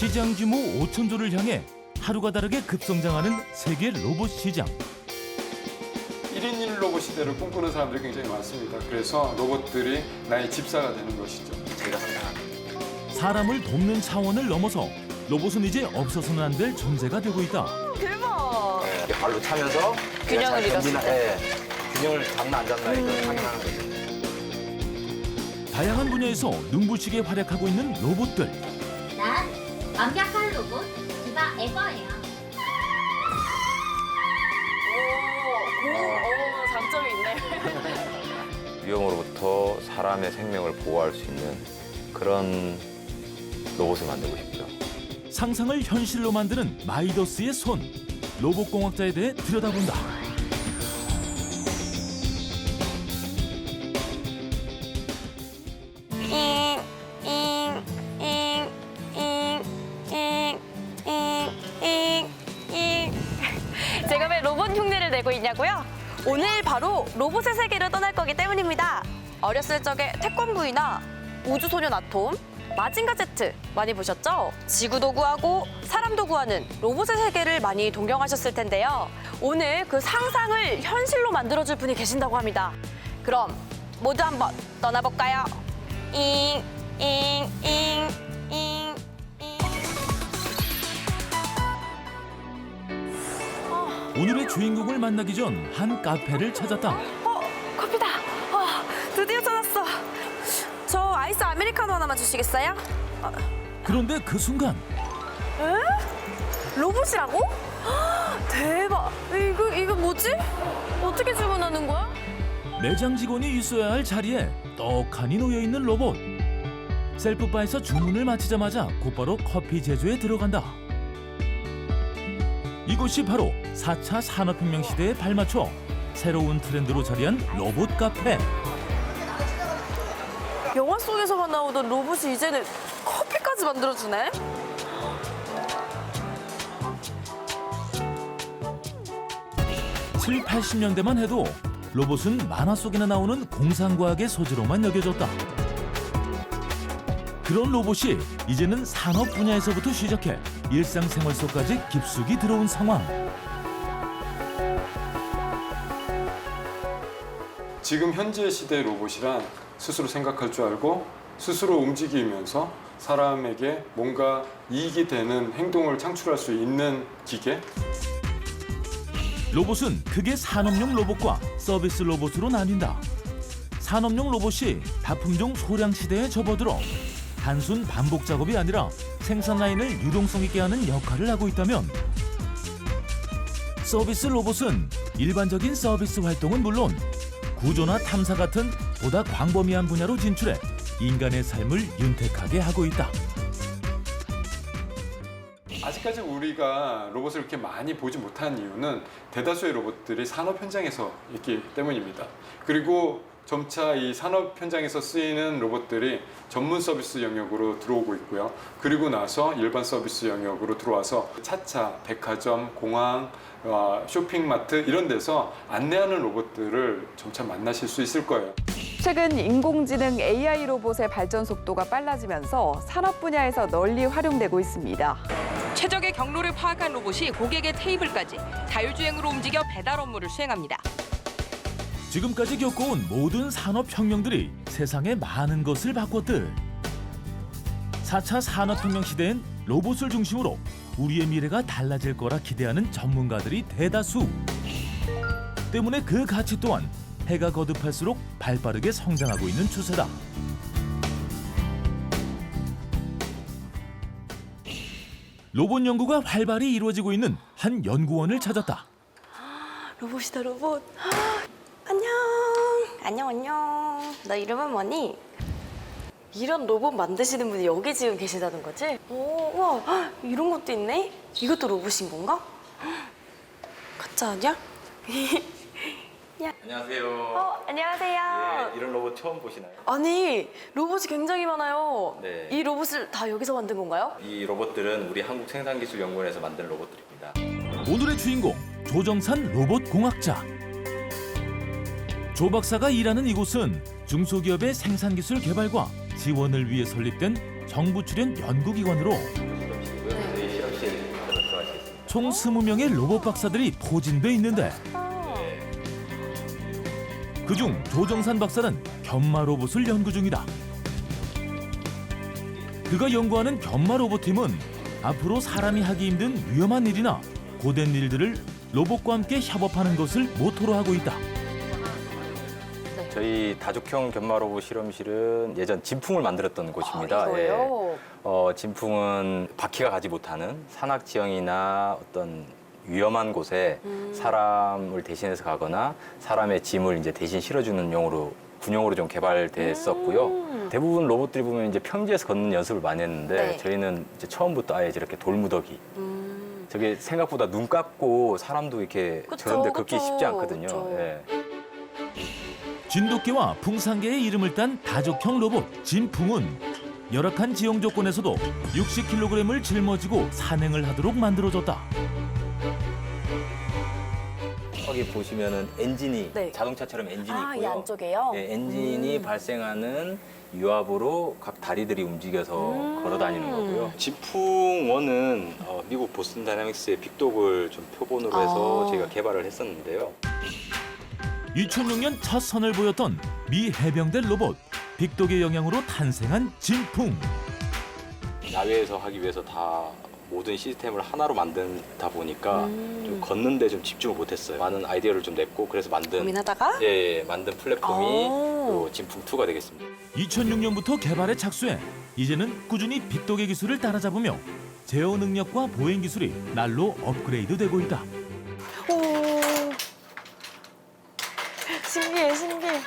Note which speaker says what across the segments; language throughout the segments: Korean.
Speaker 1: 시장 규모 5,000조를 향해 하루가 다르게 급성장하는 세계 로봇 시장.
Speaker 2: 1인 1로봇 시대를 꿈꾸는 사람들이 굉장히 많습니다. 그래서 로봇들이 나의 집사가 되는 것이죠. 제가 생각합니다.
Speaker 1: 사람을 돕는 차원을 넘어서 로봇은 이제 없어서는 안 될 존재가 되고 있다.
Speaker 3: 대박.
Speaker 4: 이렇게 발로 차면서
Speaker 3: 균형을 잃었을 때.
Speaker 4: 균형을 잡나 안 잡나 이거 확인하는 거죠.
Speaker 1: 다양한 분야에서 눈부시게 활약하고 있는 로봇들.
Speaker 5: 난 완벽한 로봇 디바 에버예요.
Speaker 3: 장점이 있네.
Speaker 6: 위험으로부터 사람의 생명을 보호할 수 있는 그런 로봇을 만들고 싶죠.
Speaker 1: 상상을 현실로 만드는 마이더스의 손. 로봇공학자에 대해 들여다본다.
Speaker 3: 제가 왜 로봇 흉내를 내고 있냐고요? 오늘 바로 로봇의 세계로 떠날 거기 때문입니다. 어렸을 적에 태권브이나 우주소년 아톰, 마징가 제트 많이 보셨죠? 지구도 구하고 사람도 구하는 로봇의 세계를 많이 동경하셨을 텐데요. 오늘 그 상상을 현실로 만들어줄 분이 계신다고 합니다. 그럼 모두 한번 떠나볼까요? 잉, 잉, 잉, 잉, 잉.
Speaker 1: 오늘의 주인공을 만나기 전 한 카페를 찾았다.
Speaker 3: 커피다. 드디어 찾았어. 저 아이스 아메리카노 하나만 주시겠어요?
Speaker 1: 그런데 그 순간
Speaker 3: 로봇이라고? 대박. 이거 뭐지? 어떻게 주문하는 거야?
Speaker 1: 매장 직원이 있어야 할 자리에 떡하니 놓여있는 로봇. 셀프바에서 주문을 마치자마자 곧바로 커피 제조에 들어간다. 이곳이 바로 4차 산업혁명 시대에 발맞춰 새로운 트렌드로 자리한 로봇 카페.
Speaker 3: 영화 속에서만 나오던 로봇이 이제는 커피까지 만들어주네?
Speaker 1: 칠, 80년대만 해도 로봇은 만화 속에나 나오는 공상과학의 소재로만 여겨졌다. 그런 로봇이 이제는 산업 분야에서부터 시작해 일상생활 속까지 깊숙이 들어온 상황.
Speaker 2: 지금 현재 시대의 로봇이란 스스로 생각할 줄 알고 스스로 움직이면서 사람에게 뭔가 이익이 되는 행동을 창출할 수 있는 기계.
Speaker 1: 로봇은 크게 산업용 로봇과 서비스 로봇으로 나뉜다. 산업용 로봇이 다품종 소량 시대에 접어들어 단순 반복 작업이 아니라 생산 라인을 유동성 있게 하는 역할을 하고 있다면, 서비스 로봇은 일반적인 서비스 활동은 물론 구조나 탐사 같은 보다 광범위한 분야로 진출해 인간의 삶을 윤택하게 하고 있다.
Speaker 2: 아직까지 우리가 로봇을 이렇게 많이 보지 못한 이유는 대다수의 로봇들이 산업 현장에서 있기 때문입니다. 그리고 점차 이 산업 현장에서 쓰이는 로봇들이 전문 서비스 영역으로 들어오고 있고요. 그리고 나서 일반 서비스 영역으로 들어와서 차차, 백화점, 공항, 쇼핑마트 이런 데서 안내하는 로봇들을 점차 만나실 수 있을 거예요.
Speaker 7: 최근 인공지능 AI 로봇의 발전 속도가 빨라지면서 산업 분야에서 널리 활용되고 있습니다.
Speaker 8: 최적의 경로를 파악한 로봇이 고객의 테이블까지 자율주행으로 움직여 배달 업무를 수행합니다.
Speaker 1: 지금까지 겪어온 모든 산업혁명들이 세상의 많은 것을 바꿨듯 4차 산업혁명 시대엔 로봇을 중심으로 우리의 미래가 달라질 거라 기대하는 전문가들이 대다수. 때문에 그 가치 또한 해가 거듭할수록 발빠르게 성장하고 있는 추세다. 로봇 연구가 활발히 이루어지고 있는 한 연구원을 찾았다.
Speaker 3: 로봇이다, 로봇. 안녕. 안녕, 안녕. 너 이름은 뭐니? 이런 로봇 만드시는 분이 여기 지금 계시다는 거지? 오, 와, 이런 것도 있네? 이것도 로봇인 건가? 가짜 아니야?
Speaker 4: 안녕하세요.
Speaker 3: 안녕하세요.
Speaker 4: 예, 이런 로봇 처음 보시나요?
Speaker 3: 아니, 로봇이 굉장히 많아요.
Speaker 4: 네.
Speaker 3: 이 로봇을 다 여기서 만든 건가요?
Speaker 4: 이 로봇들은 우리 한국생산기술연구원에서 만든 로봇들입니다.
Speaker 1: 오늘의 주인공 조정산 로봇공학자. 조 박사가 일하는 이곳은 중소기업의 생산기술 개발과 지원을 위해 설립된 정부 출연 연구기관으로 총 20명의 로봇 박사들이 포진돼 있는데 그중 조정산 박사는 견마 로봇을 연구 중이다. 그가 연구하는 견마 로봇팀은 앞으로 사람이 하기 힘든 위험한 일이나 고된 일들을 로봇과 함께 협업하는 것을 모토로 하고 있다.
Speaker 6: 저희 다족형 견마 로봇 실험실은 예전 진풍을 만들었던 곳입니다.
Speaker 3: 이거요?
Speaker 6: 진풍은 바퀴가 가지 못하는 산악 지형이나 어떤 위험한 곳에 사람을 대신해서 가거나 사람의 짐을 이제 대신 실어주는 용으로 군용으로 좀 개발됐었고요. 대부분 로봇들이 보면 이제 평지에서 걷는 연습을 많이 했는데
Speaker 3: 네.
Speaker 6: 저희는 이제 처음부터 아예 저렇게 돌무더기. 저게 생각보다 눈 감고 사람도 이렇게
Speaker 3: 그쵸,
Speaker 6: 저런데 걷기
Speaker 3: 그쵸,
Speaker 6: 쉽지 않거든요.
Speaker 3: 그쵸.
Speaker 6: 예.
Speaker 1: 진돗개와 풍산개의 이름을 딴 다족형 로봇 진풍은 열악한 지형 조건에서도 60kg을 짊어지고 산행을 하도록 만들어졌다.
Speaker 6: 여기 보시면은 엔진이
Speaker 3: 네.
Speaker 6: 자동차처럼 엔진이
Speaker 3: 아, 이
Speaker 6: 있고요.
Speaker 3: 안쪽에요?
Speaker 6: 예, 엔진이 발생하는 유압으로 각 다리들이 움직여서 걸어 다니는 거고요. 진풍1은 미국 보스턴 다이내믹스의 빅독을 좀 표본으로 해서
Speaker 3: 아.
Speaker 6: 저희가 개발을 했었는데요.
Speaker 1: 2006년 첫 선을 보였던 미 해병대 로봇 빅독의 영향으로 탄생한 진풍.
Speaker 6: 야외에서 하기 위해서 다 모든 시스템을 하나로 만든다 보니까 좀 걷는데 좀 집중을 못했어요. 많은 아이디어를 좀 냈고 그래서 만든
Speaker 3: 고민하다가?
Speaker 6: 만든 플랫폼이
Speaker 3: 아.
Speaker 6: 또 진풍2가 되겠습니다.
Speaker 1: 2006년부터 개발에 착수해 이제는 꾸준히 빅독의 기술을 따라잡으며 제어 능력과 보행 기술이 날로 업그레이드되고 있다.
Speaker 3: 오. 신기해, 신기해.
Speaker 6: 네.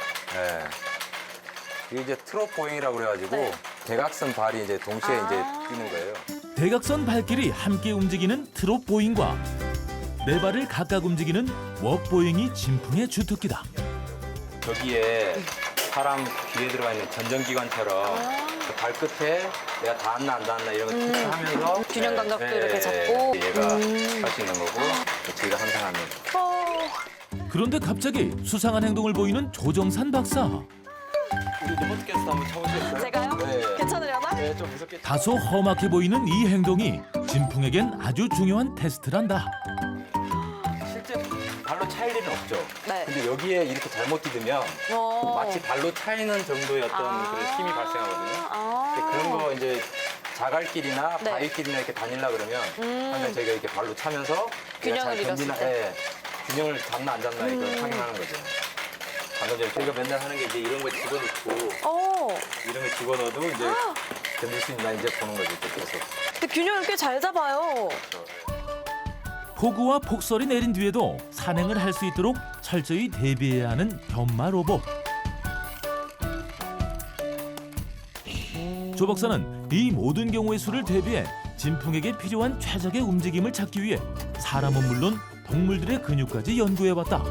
Speaker 6: 이게 이제 트롯 보행이라고 그래가지고
Speaker 3: 네.
Speaker 6: 대각선 발이 이제 동시에
Speaker 3: 아.
Speaker 6: 이제 뛰는 거예요.
Speaker 1: 대각선 발길이 함께 움직이는 트롯 보잉과 네 발을 각각 움직이는 웍 보잉이 진풍의 주특기다.
Speaker 6: 저기에 사람 귀에 들어가 있는 전정기관처럼 그 발끝에 내가 닿았나 안 닿았나 이런 걸 체크하면서
Speaker 3: 균형 감각도 이렇게 잡고.
Speaker 6: 얘가 할 수 있는 거고 저희가 항상 하는
Speaker 1: 그런데 갑자기 수상한 행동을 보이는 조정산 박사.
Speaker 6: 우리 로봇께서 한번 쳐보시겠어요?
Speaker 3: 제가요?
Speaker 6: 네.
Speaker 3: 괜찮으려나?
Speaker 6: 네, 좀 무섭게.
Speaker 1: 다소 험악해 보이는 이 행동이 진풍에겐 아주 중요한 테스트란다.
Speaker 6: 실제 발로 차일 일은 없죠.
Speaker 3: 네.
Speaker 6: 근데 여기에 이렇게 잘못 디디면 마치 발로 차이는 정도의 어떤 그런 힘이 발생하거든요. 근데 그런 거 이제 자갈길이나
Speaker 3: 네.
Speaker 6: 바위길이나 이렇게 다니려 그러면 항상 저희가 이렇게 발로 차면서
Speaker 3: 균형을
Speaker 6: 내가 잘 던지나,
Speaker 3: 잃었을 때.
Speaker 6: 예, 균형을 잡나 안 잡나 이걸 확인하는 거죠. 방금 전에 저희가 맨날 하는 게 이제 이런 거 집어넣고 이런 거 집어넣어도 이제 견딜 수 있나 이제 보는 거죠. 또 계속.
Speaker 3: 근데 균형을 꽤 잘 잡아요.
Speaker 1: 폭우와 폭설이 내린 뒤에도 산행을 할 수 있도록 철저히 대비해야 하는 견마 로봇. 조 박사는 이 모든 경우의 수를 대비해 진풍에게 필요한 최적의 움직임을 찾기 위해 사람은 물론 동물들의 근육까지 연구해봤다.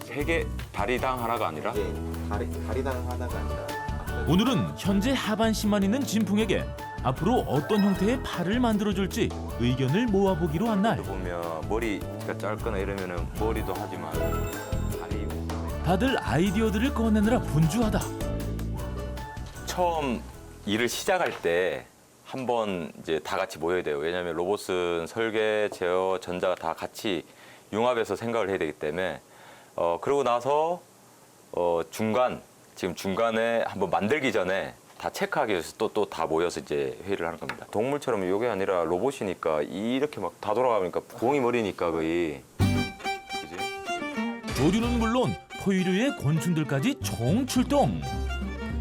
Speaker 6: 세개 다리당 하나가 아니라
Speaker 9: 다리당 하나가 아니라
Speaker 1: 오늘은 현재 하반신만 있는 진풍에게 앞으로 어떤 형태의 팔을 만들어줄지 의견을 모아보기로 한 날.
Speaker 6: 보면 머리가 짧거나 이러면은 머리도 하지만 다리
Speaker 1: 다들 아이디어들을 꺼내느라 분주하다.
Speaker 6: 처음 일을 시작할 때 한 번 이제 다 같이 모여야 돼요. 왜냐하면 로봇은 설계, 제어, 전자가 다 같이 융합해서 생각을 해야 되기 때문에 그러고 나서 지금 중간에 한번 만들기 전에 다 체크하기 위해서 또 다 모여서 이제 회의를 하는 겁니다. 동물처럼 이게 아니라 로봇이니까 이렇게 막 다 돌아가니까 공이 머리니까 거의. 그지?
Speaker 1: 조류는 물론 포유류의 곤충들까지 총출동.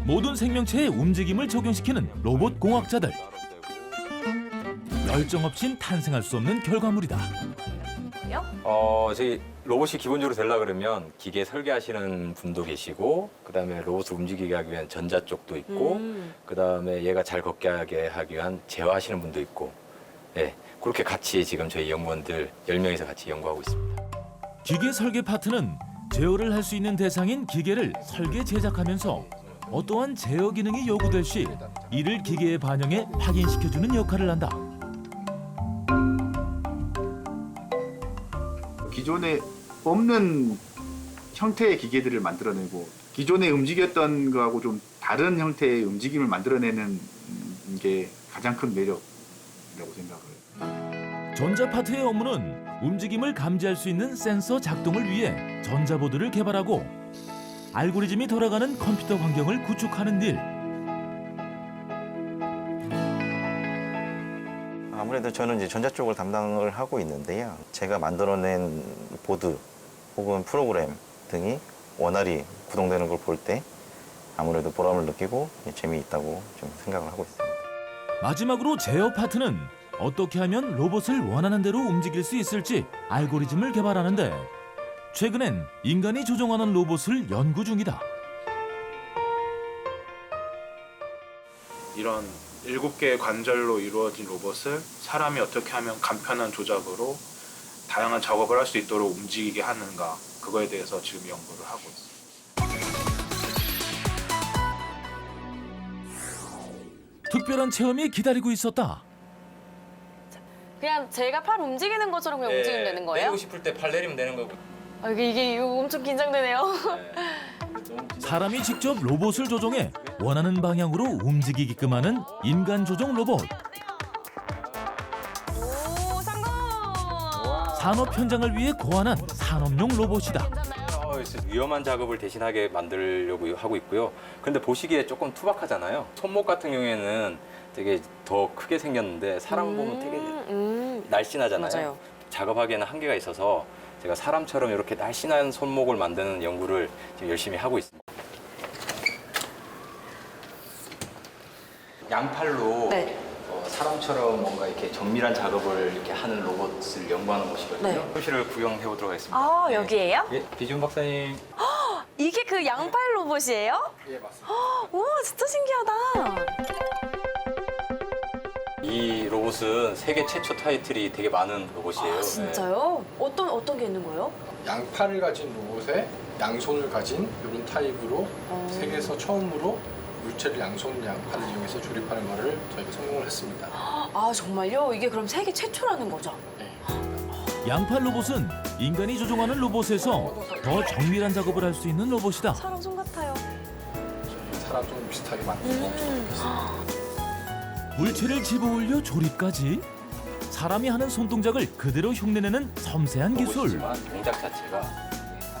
Speaker 1: 모든 생명체의 움직임을 적용시키는 로봇 공학자들. 열정 없인 탄생할 수 없는 결과물이다.
Speaker 6: 저희 로봇이 기본적으로 되려고 그러면 기계 설계하시는 분도 계시고 그다음에 로봇을 움직이게 하기 위한 전자 쪽도 있고 그다음에 얘가 잘 걷게 하기 위한 제어하시는 분도 있고 예, 그렇게 같이 지금 저희 연구원들 10명이서 같이 연구하고 있습니다.
Speaker 1: 기계 설계 파트는 제어를 할 수 있는 대상인 기계를 설계 제작하면서 어떠한 제어 기능이 요구될 시 이를 기계에 반영해 확인시켜주는 역할을 한다.
Speaker 9: 기존에 없는 형태의 기계들을 만들어내고 기존에 움직였던 거하고 좀 다른 형태의 움직임을 만들어내는 게 가장 큰 매력이라고 것이라고 생각을.
Speaker 1: 전자 파트의 업무는 움직임을 감지할 수 있는 센서 작동을 위해 전자보드를 개발하고 알고리즘이 돌아가는 컴퓨터 환경을 구축하는 일.
Speaker 10: 아무래도 저는 이제 전자 쪽을 담당을 하고 있는데요. 제가 만들어낸 보드 혹은 프로그램 등이 원활히 구동되는 걸 볼 때 아무래도 보람을 느끼고 재미있다고 좀 생각을 하고 있습니다.
Speaker 1: 마지막으로 제어 파트는 어떻게 하면 로봇을 원하는 대로 움직일 수 있을지 알고리즘을 개발하는데 최근엔 인간이 조종하는 로봇을 연구 중이다.
Speaker 11: 이런 7개의 관절로 이루어진 로봇을 사람이 어떻게 하면 간편한 조작으로 다양한 작업을 할 수 있도록 움직이게 하는가, 그거에 대해서 지금 연구를 하고 있습니다.
Speaker 1: 특별한 체험이 기다리고 있었다.
Speaker 3: 그냥 제가 팔 움직이는 것처럼 그냥 움직이면 되는 거예요?
Speaker 6: 내리고 싶을 때 팔 내리면 되는 거고.
Speaker 3: 아, 이게 엄청 긴장되네요.
Speaker 1: 사람이 직접 로봇을 조종해 원하는 방향으로 움직이게끔 하는 인간 조종 로봇.
Speaker 3: 오, 성공!
Speaker 1: 산업 현장을 위해 고안한 산업용 로봇이다.
Speaker 6: 위험한 작업을 대신하게 만들려고 하고 있고요. 그런데 보시기에 조금 투박하잖아요. 손목 같은 경우에는 되게 더 크게 생겼는데 사람 보면 되게 날씬하잖아요.
Speaker 3: 맞아요.
Speaker 6: 작업하기에는 한계가 있어서 제가 사람처럼 이렇게 날씬한 손목을 만드는 연구를 지금 열심히 하고 있습니다. 양팔로
Speaker 3: 네.
Speaker 6: 사람처럼 뭔가 이렇게 정밀한 작업을 이렇게 하는 로봇을 연구하는 곳이거든요.
Speaker 3: 네.
Speaker 6: 현실을 구경해 보도록 하겠습니다.
Speaker 3: 아, 여기에요?
Speaker 6: 예, 비준 박사님.
Speaker 3: 이게 그 양팔 로봇이에요?
Speaker 2: 예, 맞습니다.
Speaker 3: 와, 진짜 신기하다.
Speaker 6: 이 로봇은 세계 최초 타이틀이 되게 많은 로봇이에요.
Speaker 3: 아, 진짜요? 어떤 게 있는 거예요?
Speaker 12: 양팔을 가진 로봇에 양손을 가진 이런 타입으로 세계에서 처음으로 물체를 양손 양팔을 이용해서 조립하는 거를 저희가 성공을 했습니다.
Speaker 3: 아, 정말요? 이게 그럼 세계 최초라는 거죠?
Speaker 12: 네.
Speaker 1: 양팔 로봇은 인간이 조종하는 로봇에서 더 정밀한 작업을 할 수 있는 로봇이다.
Speaker 3: 사람 손 같아요.
Speaker 12: 저희 사람 좀 비슷하게 만들고 좋겠습니다.
Speaker 1: 물체를 집어 올려 조립까지 사람이 하는 손동작을 그대로 흉내내는 섬세한 기술.
Speaker 6: 로봇이지만 동작 자체가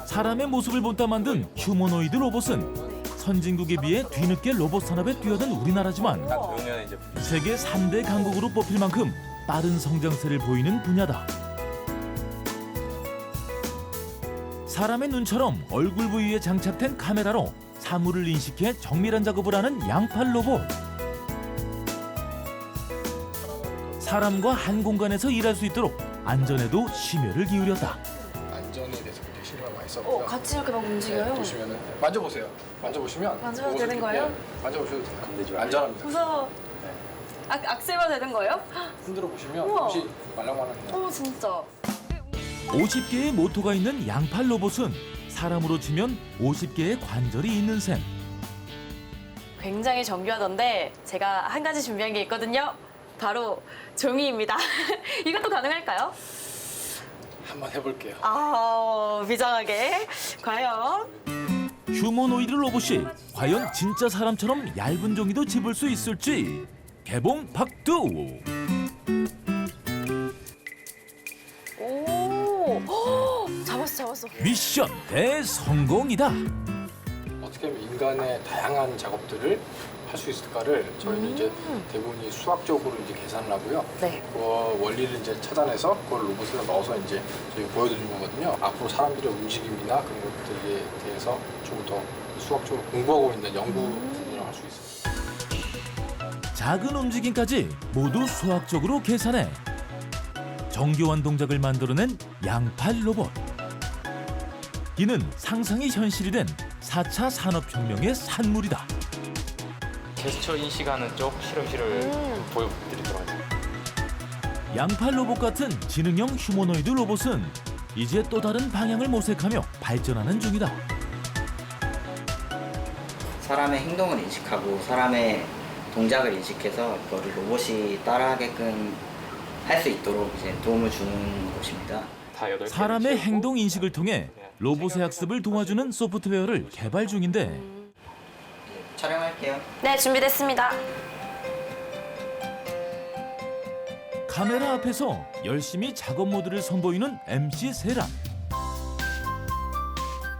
Speaker 1: 사람의 모습을 본따 만든 휴머노이드 로봇은 선진국에 비해 뒤늦게 로봇 산업에 뛰어든 우리나라지만
Speaker 6: 그러면 이제
Speaker 1: 세계 3대 강국으로 뽑힐 만큼 빠른 성장세를 보이는 분야다. 사람의 눈처럼 얼굴 부위에 장착된 카메라로 사물을 인식해 정밀한 작업을 하는 양팔 로봇. 사람과 한 공간에서 일할 수 있도록 안전에도 심혈을 기울였다.
Speaker 12: 안전에 대해서 굉장히 신경을 많이 썼고요.
Speaker 3: 같이 이렇게 막 움직여요?
Speaker 12: 보시면은 만져보세요. 만져보시면
Speaker 3: 만져도
Speaker 12: 로봇을
Speaker 3: 되는 거예요?
Speaker 12: 만져보셔도 돼요.
Speaker 6: 건드리지 마세요.
Speaker 12: 안전합니다.
Speaker 3: 무서워. 악세가 되는 거예요?
Speaker 12: 흔들어 보시면
Speaker 3: 우와.
Speaker 12: 혹시 말랑말랑해요.
Speaker 3: 진짜.
Speaker 1: 50개의 모터가 있는 양팔 로봇은 사람으로 치면 50개의 관절이 있는 셈.
Speaker 3: 굉장히 정교하던데 제가 한 가지 준비한 게 있거든요. 바로 종이입니다. 이것도 가능할까요?
Speaker 12: 한번 해볼게요.
Speaker 3: 아, 비장하게. 과연?
Speaker 1: 휴머노이드 로봇이 과연 진짜 사람처럼 얇은 종이도 집을 수 있을지 개봉 박두.
Speaker 3: 오, 잡았어.
Speaker 1: 미션 대성공이다.
Speaker 12: 어떻게 하면 인간의 다양한 작업들을 할 수 있을까를 저희는 이제 대부분이 수학적으로 이제 계산을 하고요.
Speaker 3: 네.
Speaker 12: 그 원리를 이제 찾아내서 그걸 로봇에 넣어서 이제 저희 보여드리는 거거든요. 앞으로 사람들의 움직임이나 그런 것들에 대해서 조금 더 수학적으로 공부하고 있는 연구 부분이라고 할 수 있습니다.
Speaker 1: 작은 움직임까지 모두 수학적으로 계산해 정교한 동작을 만들어낸 양팔 로봇. 이는 상상이 현실이 된 4차 산업혁명의 산물이다.
Speaker 6: 제스처 인식하는 쪽 실험실을 좀 보여드리도록 하겠습니다.
Speaker 1: 양팔 로봇 같은 지능형 휴머노이드 로봇은 이제 또 다른 방향을 모색하며 발전하는 중이다.
Speaker 13: 사람의 행동을 인식하고 사람의 동작을 인식해서 그거를 로봇이 따라하게끔 할 수 있도록 이제 도움을 주는 곳입니다.
Speaker 1: 사람의 행동 인식을 통해 로봇의 학습을 도와주는 소프트웨어를 개발 중인데
Speaker 13: 촬영할게요.
Speaker 3: 네, 준비됐습니다.
Speaker 1: 카메라 앞에서 열심히 작업 모드를 선보이는 MC 세란.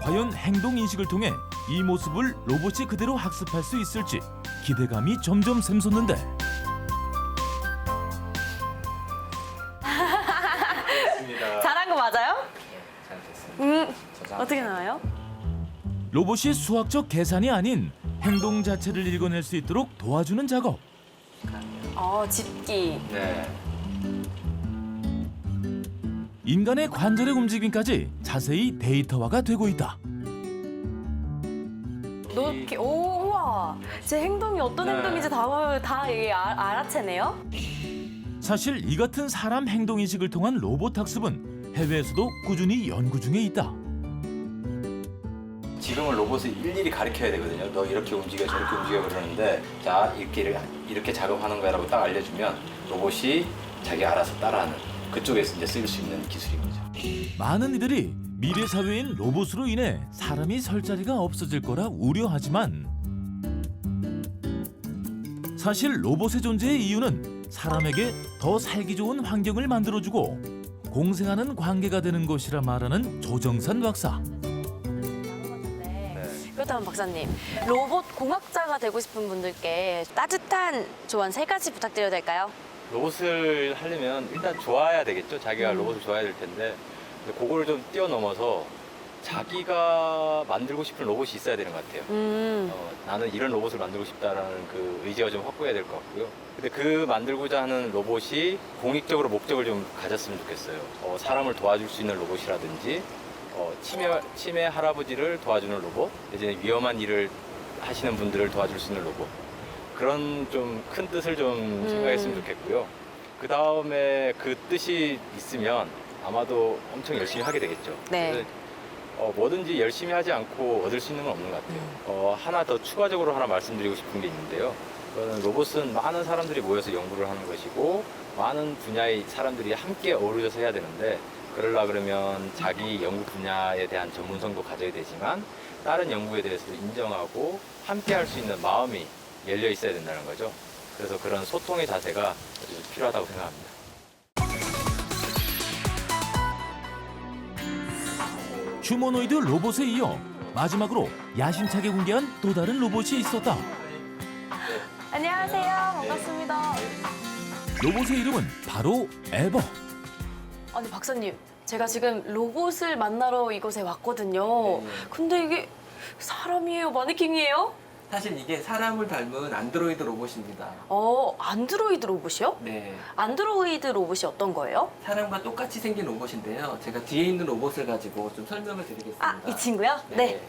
Speaker 1: 과연 행동 인식을 통해 이 모습을 로봇이 그대로 학습할 수 있을지 기대감이 점점 샘솟는데.
Speaker 3: 잘한 거 맞아요?
Speaker 4: 잘 됐습니다.
Speaker 3: 어떻게 나와요?
Speaker 1: 로봇이 수학적 계산이 아닌 행동 자체를 읽어낼 수 있도록 도와주는 작업.
Speaker 3: 집기.
Speaker 4: 네.
Speaker 1: 인간의 관절의 움직임까지 자세히 데이터화가 되고 있다.
Speaker 3: 놓기. 오, 우와. 제 행동이 어떤
Speaker 4: 네.
Speaker 3: 행동인지 다 이게 알아채네요.
Speaker 1: 사실 이 같은 사람 행동 인식을 통한 로봇 학습은 해외에서도 꾸준히 연구 중에 있다.
Speaker 6: 지금은 로봇을 일일이 가르쳐야 되거든요. 너 이렇게 움직여 저렇게 움직여 그러는데 자 이렇게 작업하는 거라고 딱 알려주면 로봇이 자기 알아서 따라하는 그쪽에서 이제 쓸 수 있는 기술인 거죠.
Speaker 1: 많은 이들이 미래 사회인 로봇으로 인해 사람이 설 자리가 없어질 거라 우려하지만 사실 로봇의 존재의 이유는 사람에게 더 살기 좋은 환경을 만들어주고 공생하는 관계가 되는 것이라 말하는 조정산 박사.
Speaker 3: 그렇다면 박사님, 로봇 공학자가 되고 싶은 분들께 따뜻한 조언 3가지 부탁드려도 될까요?
Speaker 6: 로봇을 하려면 일단 좋아야 되겠죠. 자기가 로봇을 좋아해야 될 텐데 근데 그거를 좀 뛰어넘어서 자기가 만들고 싶은 로봇이 있어야 되는 것 같아요. 나는 이런 로봇을 만들고 싶다라는 그 의지가 좀 확고해야 될 것 같고요. 근데 그 만들고자 하는 로봇이 공익적으로 목적을 좀 가졌으면 좋겠어요. 사람을 도와줄 수 있는 로봇이라든지 치매 할아버지를 도와주는 로봇, 이제 위험한 일을 하시는 분들을 도와줄 수 있는 로봇. 그런 좀 큰 뜻을 좀 생각했으면 좋겠고요. 그 다음에 그 뜻이 있으면 아마도 엄청 열심히 하게 되겠죠.
Speaker 3: 네.
Speaker 6: 그래서 뭐든지 열심히 하지 않고 얻을 수 있는 건 없는 것 같아요. 하나 더 추가적으로 하나 말씀드리고 싶은 게 있는데요. 그거는 로봇은 많은 사람들이 모여서 연구를 하는 것이고 많은 분야의 사람들이 함께 어우러져서 해야 되는데 그러려 그러면 자기 연구 분야에 대한 전문성도 가져야 되지만 다른 연구에 대해서도 인정하고 함께 할 수 있는 마음이 열려 있어야 된다는 거죠. 그래서 그런 소통의 자세가 아주 필요하다고 생각합니다.
Speaker 1: 휴머노이드 로봇에 이어 마지막으로 야심차게 공개한 또 다른 로봇이 있었다.
Speaker 3: 안녕하세요. 반갑습니다.
Speaker 1: 로봇의 이름은 바로 에버.
Speaker 3: 아니, 박사님. 제가 지금 로봇을 만나러 이곳에 왔거든요. 근데 이게 사람이에요? 마네킹이에요?
Speaker 9: 사실 이게 사람을 닮은 안드로이드 로봇입니다.
Speaker 3: 안드로이드 로봇이요?
Speaker 9: 네.
Speaker 3: 안드로이드 로봇이 어떤 거예요?
Speaker 9: 사람과 똑같이 생긴 로봇인데요. 제가 뒤에 있는 로봇을 가지고 좀 설명을 드리겠습니다.
Speaker 3: 이 친구요? 네.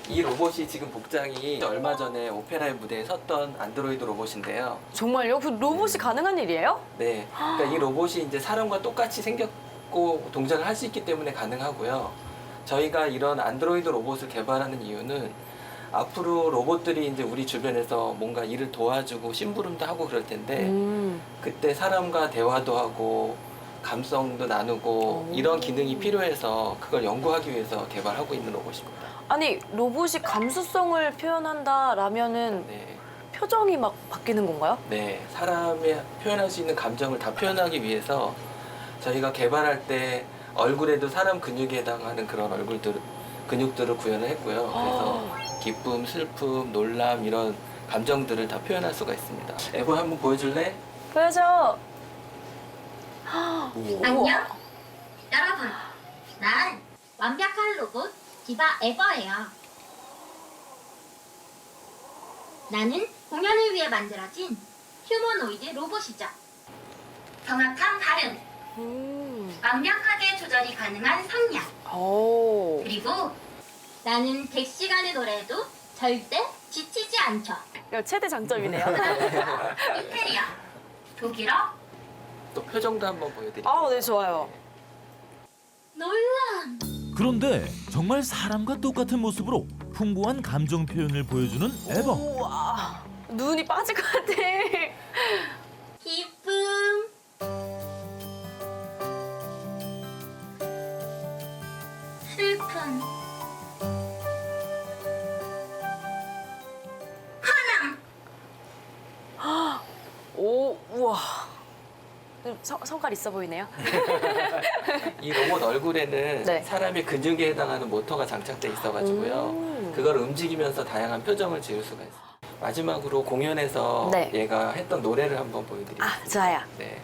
Speaker 9: 이 로봇이 지금 복장이 얼마 전에 오페라의 무대에 섰던 안드로이드 로봇인데요.
Speaker 3: 정말요? 그 로봇이 가능한 일이에요?
Speaker 9: 네. 그러니까 이 로봇이 이제 사람과 똑같이 생겼고 동작을 할 수 있기 때문에 가능하고요. 저희가 이런 안드로이드 로봇을 개발하는 이유는 앞으로 로봇들이 이제 우리 주변에서 뭔가 일을 도와주고 심부름도 하고 그럴 텐데 그때 사람과 대화도 하고 감성도 나누고 이런 기능이 필요해서 그걸 연구하기 위해서 개발하고 있는 로봇입니다.
Speaker 3: 아니, 로봇이 감수성을 표현한다라면은 표정이 막 바뀌는 건가요?
Speaker 9: 네, 사람이 표현할 수 있는 감정을 다 표현하기 위해서 저희가 개발할 때 얼굴에도 사람 근육에 해당하는 그런 근육들을 구현을 했고요. 그래서 기쁨, 슬픔, 놀람 이런 감정들을 다 표현할 수가 있습니다. 에버 한번 보여줄래?
Speaker 3: 보여줘.
Speaker 5: 안녕 여러분, 난 완벽한 로봇 디바 에버예요. 나는 공연을 위해 만들어진 휴머노이드 로봇이죠. 정확한 발음, 완벽하게 조절이 가능한 성량, 그리고 나는 100시간의 노래에도 절대 지치지 않죠.
Speaker 3: 이거 최대 장점이네요.
Speaker 5: 이태리어, 독일어,
Speaker 9: 또 표정도 한번 보여드릴게요.
Speaker 3: 네, 좋아요.
Speaker 5: 놀람.
Speaker 1: 그런데 정말 사람과 똑같은 모습으로 풍부한 감정 표현을 보여주는 에버.
Speaker 3: 우와, 눈이 빠질 것 같아.
Speaker 5: 기쁨, 슬픔,
Speaker 3: 우와. 성깔 있어 보이네요.
Speaker 9: 이 로봇 얼굴에는
Speaker 3: 네.
Speaker 9: 사람의 근육에 해당하는 모터가 장착돼 있어가지고요. 그걸 움직이면서 다양한 표정을 지을 수가 있어요. 마지막으로 공연에서
Speaker 3: 네.
Speaker 9: 얘가 했던 노래를 한번 보여드릴게요.
Speaker 3: 아, 좋아요.
Speaker 9: 네.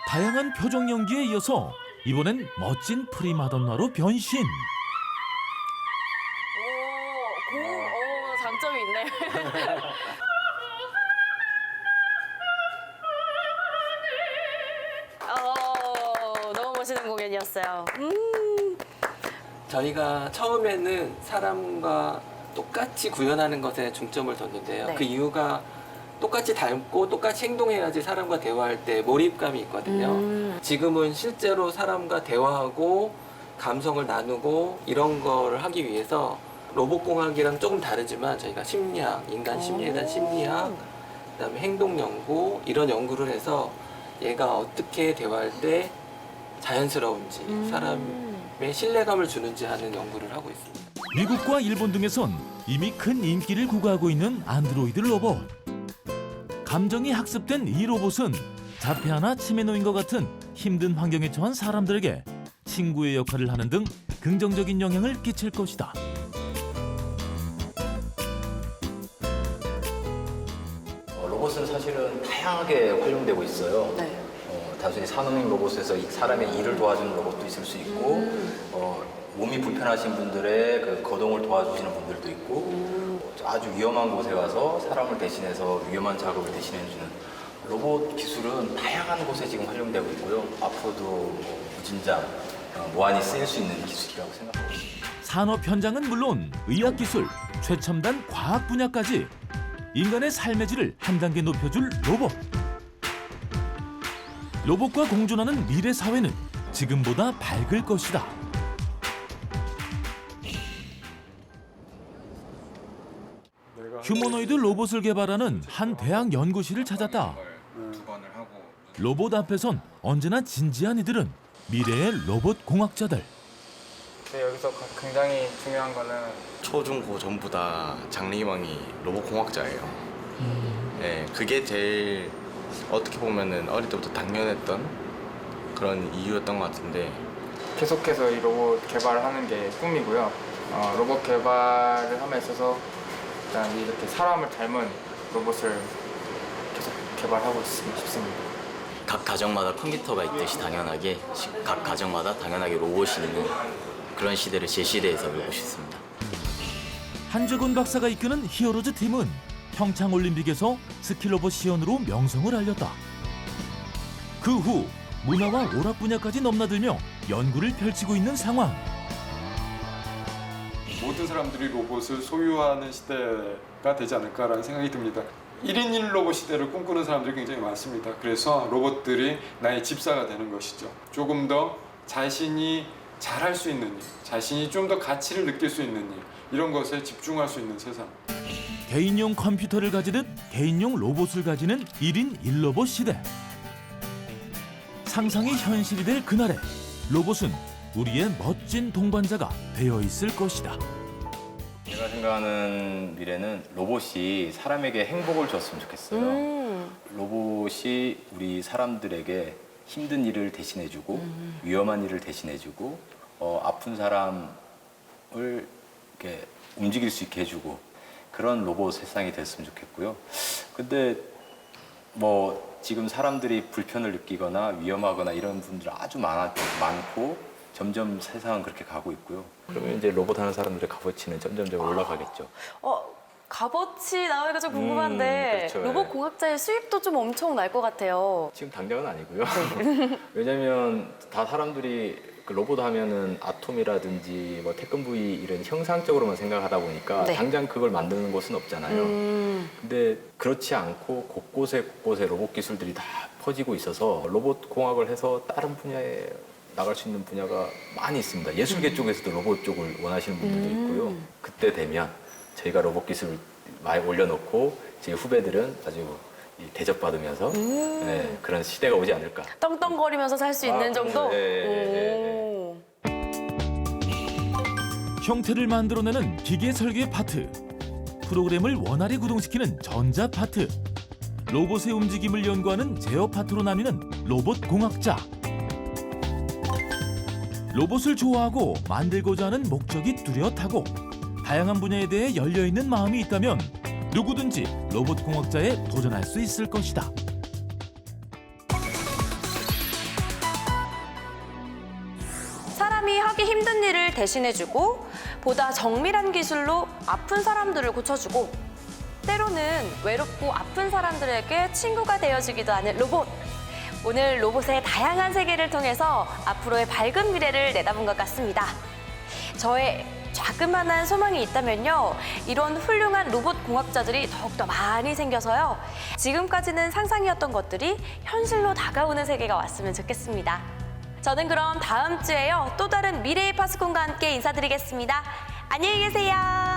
Speaker 1: 다양한 표정 연기에 이어서 이번엔 멋진 프리마돈나로 변신.
Speaker 3: 장점이 있네. 너무 멋있는 공연이었어요.
Speaker 9: 저희가 처음에는 사람과 똑같이 구현하는 것에 중점을 뒀는데요.
Speaker 3: 네.
Speaker 9: 그 이유가 똑같이 닮고 똑같이 행동해야지 사람과 대화할 때 몰입감이 있거든요. 지금은 실제로 사람과 대화하고 감성을 나누고 이런 거를 하기 위해서 로봇공학이랑 조금 다르지만 저희가 심리학, 인간 심리에 대한 심리학, 그다음에 행동 연구 이런 연구를 해서 얘가 어떻게 대화할 때 자연스러운지 사람의 신뢰감을 주는지 하는 연구를 하고 있습니다.
Speaker 1: 미국과 일본 등에선 이미 큰 인기를 구가하고 있는 안드로이드 로봇. 감정이 학습된 이 로봇은 자폐아나 치매노인과 같은 힘든 환경에 처한 사람들에게 친구의 역할을 하는 등 긍정적인 영향을 끼칠 것이다.
Speaker 6: 로봇은 사실은 다양하게 활용되고 있어요.
Speaker 3: 네.
Speaker 6: 단순히 산업용 로봇에서 사람의 일을 도와주는 로봇도 있을 수 있고, 몸이 불편하신 분들의 그 거동을 도와주시는 분들도 있고, 아주 위험한 곳에 가서 사람을 대신해서 위험한 작업을 대신해주는 로봇 기술은 다양한 곳에 지금 활용되고 있고요. 앞으로도 무진장 무한히 쓰일 수 있는 기술이라고 생각합니다.
Speaker 1: 산업 현장은 물론 의학기술, 최첨단 과학 분야까지 인간의 삶의 질을 한 단계 높여줄 로봇. 로봇과 공존하는 미래 사회는 지금보다 밝을 것이다. 휴머노이드 로봇을 개발하는 한 대학 연구실을 찾았다. 로봇 앞에선 언제나 진지한 이들은 미래의 로봇 공학자들.
Speaker 14: 네, 여기서 굉장히 중요한 거는
Speaker 15: 초, 중, 고 전부 다 장래희망이 로봇 공학자예요. 네, 그게 제일 어떻게 보면은 어릴 때부터 당연했던 그런 이유였던 것 같은데
Speaker 14: 계속해서 이 로봇 개발을 하는 게 꿈이고요. 로봇 개발을 함에 있어서 일단 이렇게 사람을 닮은 로봇을 계속 개발하고 싶습니다.
Speaker 16: 각 가정마다 컴퓨터가 있듯이 당연하게 각 가정마다 당연하게 로봇이 있는 그런 시대를 제 시대에서 보고 싶습니다.
Speaker 1: 한재곤 박사가 이끄는 히어로즈 팀은 평창올림픽에서 스킬로봇 시연으로 명성을 알렸다. 그 후 문화와 오락 분야까지 넘나들며 연구를 펼치고 있는 상황.
Speaker 2: 모든 사람들이 로봇을 소유하는 시대가 되지 않을까라는 생각이 듭니다. 1인 1로봇 시대를 꿈꾸는 사람들이 굉장히 많습니다. 그래서 로봇들이 나의 집사가 되는 것이죠. 조금 더 자신이 잘할 수 있는 일, 자신이 좀 더 가치를 느낄 수 있는 일, 이런 것에 집중할 수 있는 세상.
Speaker 1: 개인용 컴퓨터를 가지듯 개인용 로봇을 가지는 1인 1로봇 시대. 상상이 현실이 될 그날에 로봇은 우리의 멋진 동반자가 되어 있을 것이다.
Speaker 6: 제가 생각하는 미래는 로봇이 사람에게 행복을 줬으면 좋겠어요. 로봇이 우리 사람들에게 힘든 일을 대신해주고 위험한 일을 대신해주고 아픈 사람을 이렇게 움직일 수 있게 해주고 그런 로봇 세상이 됐으면 좋겠고요. 근데 뭐 지금 사람들이 불편을 느끼거나 위험하거나 이런 분들 아주 많고 점점 세상은 그렇게 가고 있고요. 그러면 이제 로봇 하는 사람들의 값어치는 점점 올라가겠죠.
Speaker 3: 값어치 나오니까 좀 궁금한데
Speaker 6: 그렇죠.
Speaker 3: 로봇 공학자의 수입도 좀 엄청 날 것 같아요.
Speaker 6: 지금 당장은 아니고요. 왜냐면 다 사람들이 그 로봇 하면은 아톰이라든지 뭐 태권브이 이런 형상적으로만 생각하다 보니까
Speaker 3: 네.
Speaker 6: 당장 그걸 만드는 곳은 없잖아요. 근데 그렇지 않고 곳곳에 로봇 기술들이 다 퍼지고 있어서 로봇 공학을 해서 다른 분야에 나갈 수 있는 분야가 많이 있습니다. 예술계 쪽에서도 로봇 쪽을 원하시는 분들도 있고요. 그때 되면 저희가 로봇 기술을 많이 올려놓고 제 후배들은 아주 대접받으면서 네, 그런 시대가 오지 않을까.
Speaker 3: 떵떵거리면서 살 수 있는 정도?
Speaker 6: 네.
Speaker 1: 형태를 만들어내는 기계 설계 파트, 프로그램을 원활히 구동시키는 전자 파트, 로봇의 움직임을 연구하는 제어 파트로 나뉘는 로봇 공학자. 로봇을 좋아하고 만들고자 하는 목적이 뚜렷하고 다양한 분야에 대해 열려있는 마음이 있다면 누구든지 로봇 공학자에 도전할 수 있을 것이다.
Speaker 3: 사람이 하기 힘든 일을 대신해주고 보다 정밀한 기술로 아픈 사람들을 고쳐주고 때로는 외롭고 아픈 사람들에게 친구가 되어주기도 하는 로봇. 오늘 로봇의 다양한 세계를 통해서 앞으로의 밝은 미래를 내다본 것 같습니다. 저의 자그마한 소망이 있다면요, 이런 훌륭한 로봇 공학자들이 더욱더 많이 생겨서요, 지금까지는 상상이었던 것들이 현실로 다가오는 세계가 왔으면 좋겠습니다. 저는 그럼 다음 주에요, 또 다른 미래의 파수꾼과 함께 인사드리겠습니다. 안녕히 계세요.